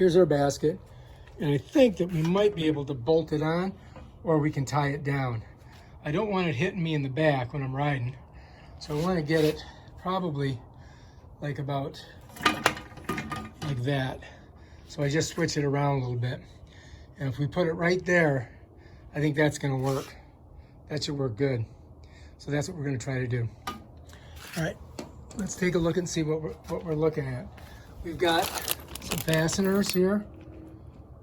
Here's our basket. And I think that we might be able to bolt it on, or we can tie it down. I don't want it hitting me in the back when I'm riding. So I want to get it probably like about like that. So I just switch it around a little bit. And if we put it right there, I think that's going to work. That should work good. So that's what we're going to try to do. All right, let's take a look and see what we're looking at. We've got some fasteners here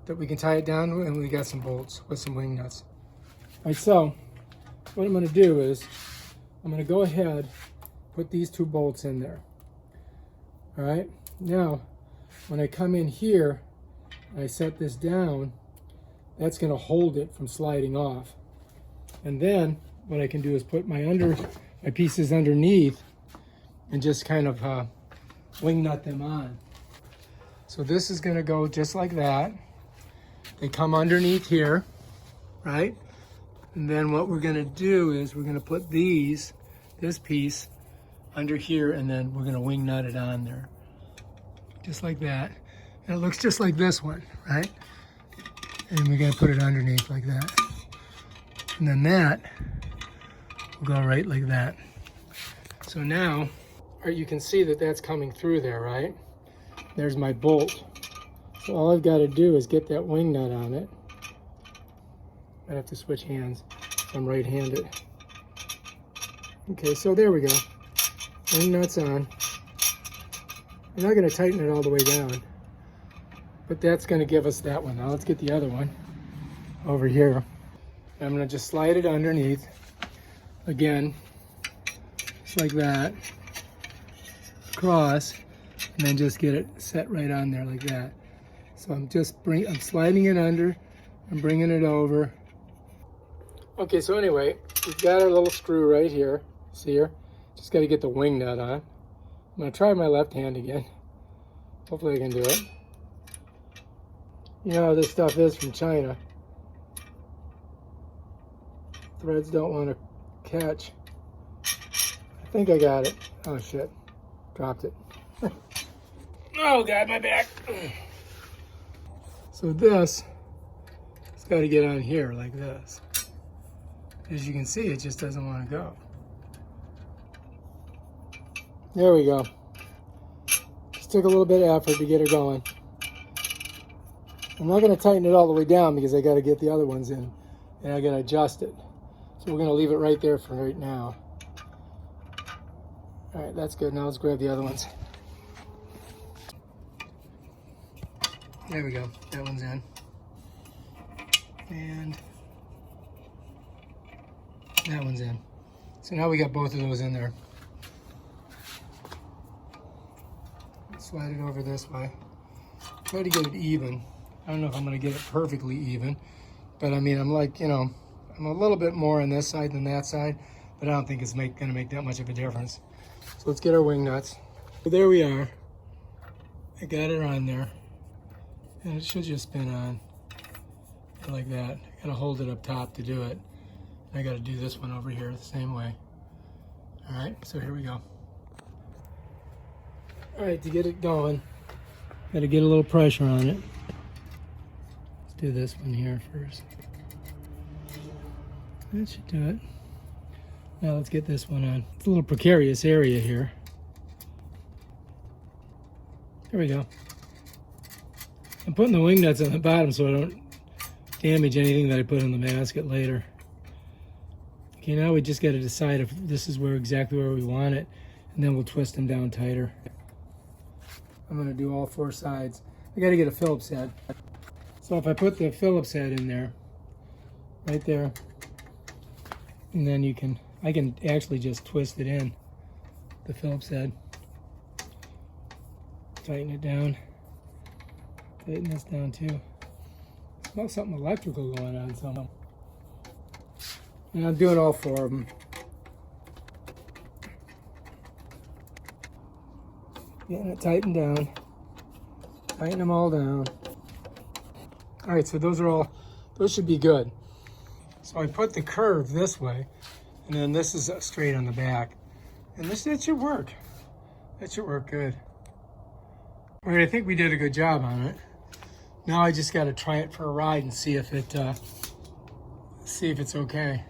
that we can tie it down with, and we got some bolts with some wing nuts. All right, so what I'm going to do is I'm going to go ahead, put these 2 bolts in there. All right, now when I come in here and I set this down, that's going to hold it from sliding off. And then what I can do is put my pieces underneath and just kind of wing nut them on. So this is going to go just like that. They come underneath here, right? And then what we're going to do is we're going to put this piece under here, and then we're going to wing nut it on there. Just like that. And it looks just like this one, right? And we're going to put it underneath like that. And then that will go right like that. So now, you can see that that's coming through there, right? There's my bolt. So all I've got to do is get that wing nut on it. I have to switch hands. I'm right-handed. Okay, so there we go. Wing nut's on. I'm not going to tighten it all the way down, but that's going to give us that one. Now let's get the other one over here. I'm going to just slide it underneath. Again, just like that. Across, and then just get it set right on there like that. So I'm sliding it under, I'm bringing it over. Okay, so anyway, we've got our little screw right here. See here? Just got to get the wing nut on. I'm going to try my left hand again. Hopefully I can do it. You know how this stuff is from China. Threads don't want to catch. I think I got it. Oh shit. Dropped it. Oh God, my back. So this has got to get on here like this. As you can see, it just doesn't want to go. There we go. Just took a little bit of effort to get it going. I'm not going to tighten it all the way down because I got to get the other ones in and I got to adjust it. So we're going to leave it right there for right now. All right, that's good. Now let's grab the other ones. There we go. That one's in. And that one's in. So now we got both of those in there. Slide it over this way. Try to get it even. I don't know if I'm going to get it perfectly even, but I mean, I'm like, you know, I'm a little bit more on this side than that side, but I don't think it's going to make that much of a difference. So let's get our wing nuts. So there we are. I got it on there, and it should just spin on like that. I got to hold it up top to do it. I got to do this one over here the same way. All right, so here we go. All right, to get it going, got to get a little pressure on it. Let's do this one here first. That should do it. Now let's get this one on. It's a little precarious area here. There we go. I'm putting the wing nuts on the bottom so I don't damage anything that I put in the basket later. Okay, now we just got to decide if this is exactly where we want it, and then we'll twist them down tighter. I'm going to do all 4 sides. I got to get a Phillips head. So if I put the Phillips head in there, right there, and then I can actually just twist it in, the Phillips head. Tighten it down. Tighten this down too. Smells something electrical going on somehow. And I'm doing all 4 of them. Getting it tightened down. Tighten them all down. All right, so those should be good. So I put the curve this way, and then this is straight on the back. And that should work. That should work good. All right, I think we did a good job on it. Now I just got to try it for a ride and see if it's okay.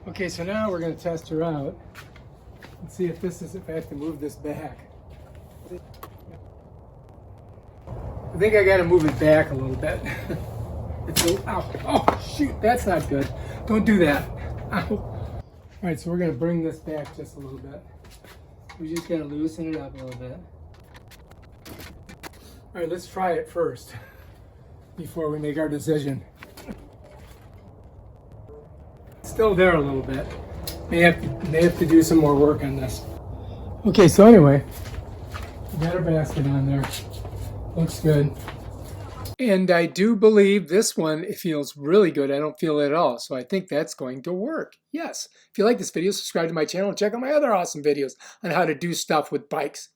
Okay, so now we're going to test her out and see if I have to move this back. I think I got to move it back a little bit. Ow. Oh, shoot, that's not good. Don't do that. Ow. All right, so we're going to bring this back just a little bit. We just got to loosen it up a little bit. All right, let's try it first before we make our decision. It's still there a little bit. May have to do some more work on this. Okay, so anyway, we got our basket on there. Looks good. And I do believe this one, it feels really good. I don't feel it at all. So I think that's going to work. Yes. If you like this video, subscribe to my channel and check out my other awesome videos on how to do stuff with bikes.